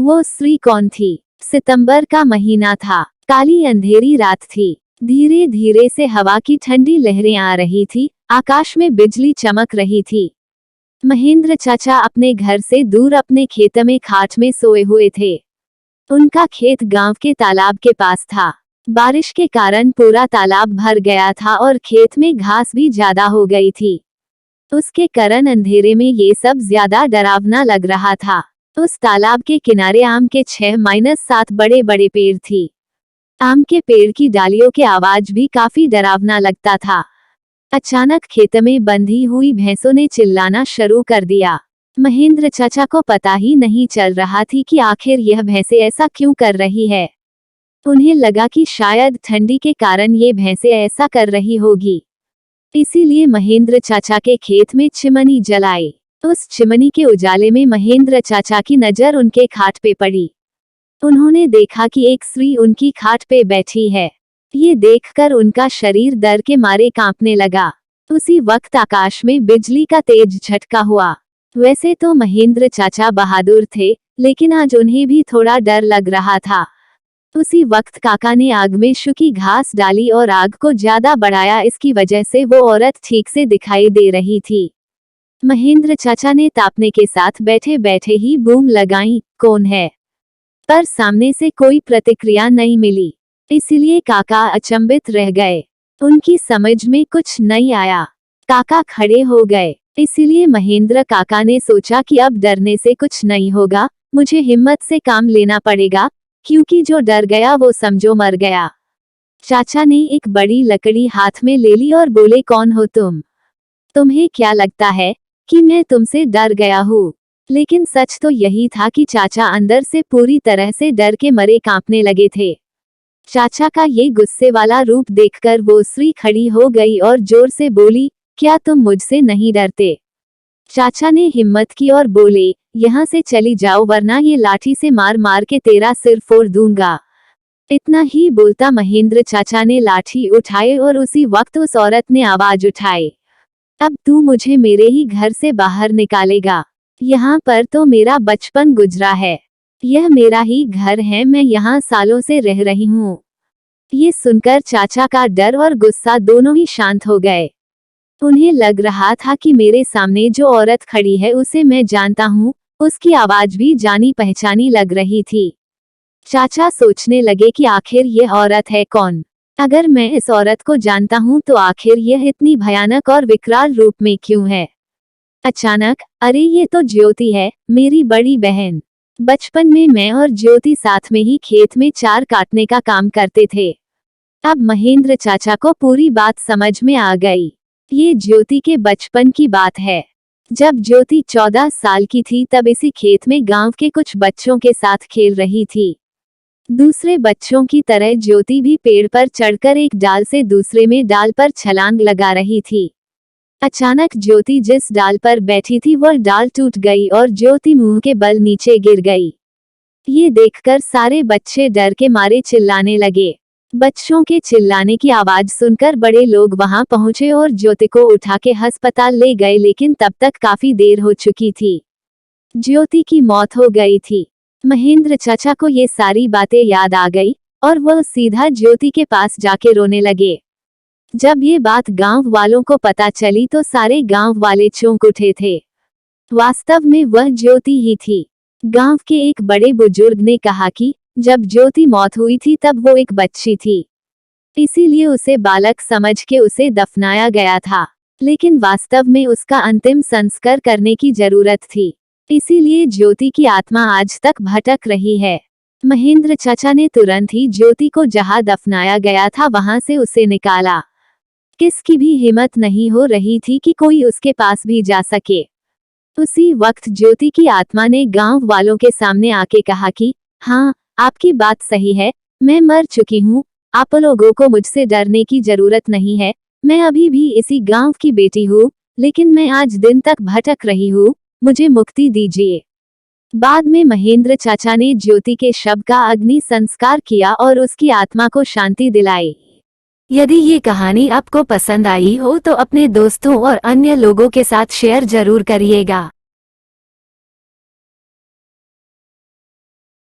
वो स्त्री कौन थी? सितंबर का महीना था। काली अंधेरी रात थी। धीरे धीरे से हवा की ठंडी लहरें आ रही थी। आकाश में बिजली चमक रही थी। महेंद्र चाचा अपने घर से दूर अपने खेत में खाट में सोए हुए थे। उनका खेत गांव के तालाब के पास था। बारिश के कारण पूरा तालाब भर गया था और खेत में घास भी ज्यादा हो गई थी। उसके कारण अंधेरे में ये सब ज्यादा डरावना लग रहा था। उस तालाब के किनारे आम के 6-7 बड़े बड़े पेड़ थी। आम के पेड़ की डालियों के आवाज भी काफी डरावना लगता था। अचानक खेत में बंधी हुई भैंसों ने चिल्लाना शुरू कर दिया। महेंद्र चाचा को पता ही नहीं चल रहा थी कि आखिर यह भैंसें ऐसा क्यों कर रही है। उन्हें लगा कि शायद ठंडी के कारण ये भैंसें ऐसा कर रही होगी। इसीलिए महेंद्र चाचा के खेत में चिमनी जलाई। उस चिमनी के उजाले में महेंद्र चाचा की नजर उनके खाट पे पड़ी। उन्होंने देखा कि एक स्त्री उनकी खाट पे बैठी है। ये देखकर उनका शरीर डर के मारे कांपने लगा। उसी वक्त आकाश में बिजली का तेज झटका हुआ। वैसे तो महेंद्र चाचा बहादुर थे, लेकिन आज उन्हें भी थोड़ा डर लग रहा था। उसी वक्त काका ने आग में सूखी घास डाली और आग को ज्यादा बढ़ाया। इसकी वजह से वो औरत ठीक से दिखाई दे रही थी। महेंद्र चाचा ने तापने के साथ बैठे बैठे ही बूम लगाई, कौन है? पर सामने से कोई प्रतिक्रिया नहीं मिली। इसलिए काका अचंभित रह गए। उनकी समझ में कुछ नहीं आया। काका खड़े हो गए। इसलिए महेंद्र काका ने सोचा कि अब डरने से कुछ नहीं होगा, मुझे हिम्मत से काम लेना पड़ेगा, क्योंकि जो डर गया वो समझो मर गया। चाचा ने एक बड़ी लकड़ी हाथ में ले ली और बोले, कौन हो तुम? तुम्हें क्या लगता है कि मैं तुमसे डर गया हूँ? लेकिन सच तो यही था कि चाचा अंदर से पूरी तरह से डर के मरे कांपने लगे थे। चाचा का ये गुस्से वाला रूप देखकर वो स्त्री खड़ी हो गई और जोर से बोली, क्या तुम मुझसे नहीं डरते? चाचा ने हिम्मत की और बोले, यहाँ से चली जाओ वरना ये लाठी से मार मार के तेरा सिर फोड़ दूंगा। इतना ही बोलता महेंद्र चाचा ने लाठी उठाए और उसी वक्त उस औरत ने आवाज उठाई, अब तू मुझे मेरे ही घर से बाहर निकालेगा? यहाँ पर तो मेरा बचपन गुजरा है। यह मेरा ही घर है, मैं यहाँ सालों से रह रही हूँ। ये सुनकर चाचा का डर और गुस्सा दोनों ही शांत हो गए। उन्हें लग रहा था कि मेरे सामने जो औरत खड़ी है उसे मैं जानता हूँ, उसकी आवाज भी जानी पहचानी लग रही थी। चाचा सोचने लगे कि आखिर यह औरत है कौन? अगर मैं इस औरत को जानता हूँ तो आखिर यह इतनी भयानक और विकराल रूप में क्यों है? अचानक, अरे ये तो ज्योति है, मेरी बड़ी बहन। बचपन में मैं और ज्योति साथ में ही खेत में चार काटने का काम करते थे। अब महेंद्र चाचा को पूरी बात समझ में आ गई। ये ज्योति के बचपन की बात है। जब ज्योति 14 साल की थी तब इसी खेत में गांव के कुछ बच्चों के साथ खेल रही थी। दूसरे बच्चों की तरह ज्योति भी पेड़ पर चढ़कर एक डाल से दूसरे में डाल पर छलांग लगा रही थी। अचानक ज्योति जिस डाल पर बैठी थी वह डाल टूट गई और ज्योति मुंह के बल नीचे गिर गई। ये देखकर सारे बच्चे डर के मारे चिल्लाने लगे। बच्चों के चिल्लाने की आवाज सुनकर बड़े लोग वहां पहुंचे और ज्योति को उठा के अस्पताल ले गए, लेकिन तब तक काफी देर हो चुकी थी। ज्योति की मौत हो गई थी। महेंद्र चाचा को ये सारी बातें याद आ गई और वह सीधा ज्योति के पास जाके रोने लगे। जब ये बात गांव वालों को पता चली तो सारे गांव वाले चौंक उठे थे। वास्तव में वह ज्योति ही थी। गांव के एक बड़े बुजुर्ग ने कहा कि जब ज्योति मौत हुई थी तब वो एक बच्ची थी, इसीलिए उसे बालक समझ के उसे दफनाया गया था, लेकिन वास्तव में उसका अंतिम संस्कार करने की जरूरत थी। इसीलिए ज्योति की आत्मा आज तक भटक रही है। महेंद्र चाचा ने तुरंत ही ज्योति को जहां दफनाया गया था वहां से उसे निकाला। किसकी भी हिम्मत नहीं हो रही थी कि कोई उसके पास भी जा सके। उसी वक्त ज्योति की आत्मा ने गांव वालों के सामने आके कहा कि हाँ, आपकी बात सही है, मैं मर चुकी हूँ, आप लोगों को मुझसे डरने की जरूरत नहीं है। मैं अभी भी इसी गांव की बेटी हूँ, लेकिन मैं आज दिन तक भटक रही हूँ, मुझे मुक्ति दीजिए। बाद में महेंद्र चाचा ने ज्योति के शव का अग्नि संस्कार किया और उसकी आत्मा को शांति दिलाई। यदि ये कहानी आपको पसंद आई हो तो अपने दोस्तों और अन्य लोगों के साथ शेयर जरूर करिएगा।